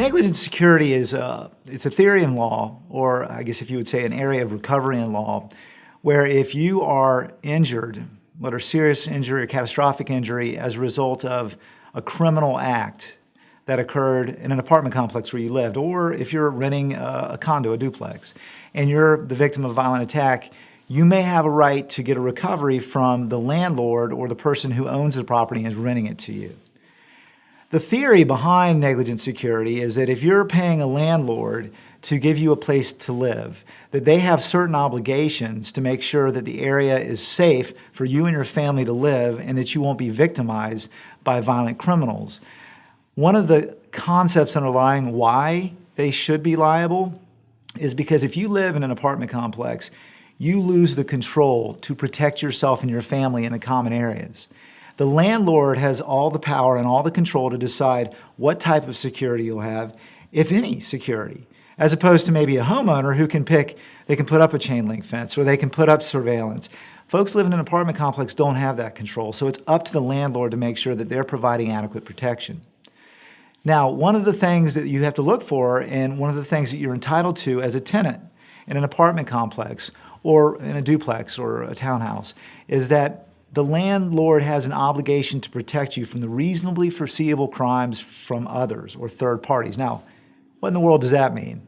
negligent security is it's a theory in law, or I guess if you would say an area of recovery in law, where if you are injured, whether serious injury or catastrophic injury as a result of a criminal act that occurred in an apartment complex where you lived, or if you're renting a condo, a duplex, and you're the victim of a violent attack, you may have a right to get a recovery from the landlord or the person who owns the property and is renting it to you. The theory behind negligent security is that if you're paying a landlord to give you a place to live, that they have certain obligations to make sure that the area is safe for you and your family to live and that you won't be victimized by violent criminals. One of the concepts underlying why they should be liable is because if you live in an apartment complex, you lose the control to protect yourself and your family in the common areas. The landlord has all the power and all the control to decide what type of security you'll have, if any security, as opposed to maybe a homeowner who can they can put up a chain link fence or they can put up surveillance. Folks living in an apartment complex don't have that control, so it's up to the landlord to make sure that they're providing adequate protection. Now, one of the things that you have to look for, and one of the things that you're entitled to as a tenant in an apartment complex or in a duplex or a townhouse, is that the landlord has an obligation to protect you from the reasonably foreseeable crimes from others or third parties. Now, what in the world does that mean?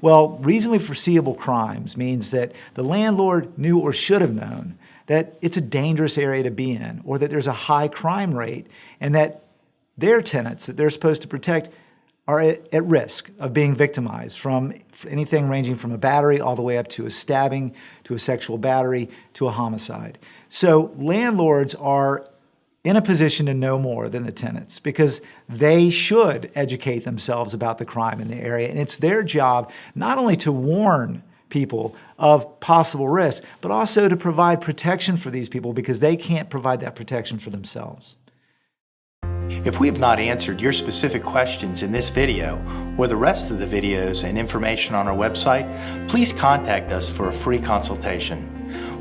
Well, reasonably foreseeable crimes means that the landlord knew or should have known that it's a dangerous area to be in, or that there's a high crime rate, and that their tenants that they're supposed to protect are at risk of being victimized from anything ranging from a battery all the way up to a stabbing, to a sexual battery, to a homicide. So landlords are in a position to know more than the tenants because they should educate themselves about the crime in the area. And it's their job not only to warn people of possible risks, but also to provide protection for these people because they can't provide that protection for themselves. If we have not answered your specific questions in this video or the rest of the videos and information on our website, please contact us for a free consultation.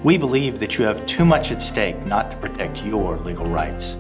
We believe that you have too much at stake not to protect your legal rights.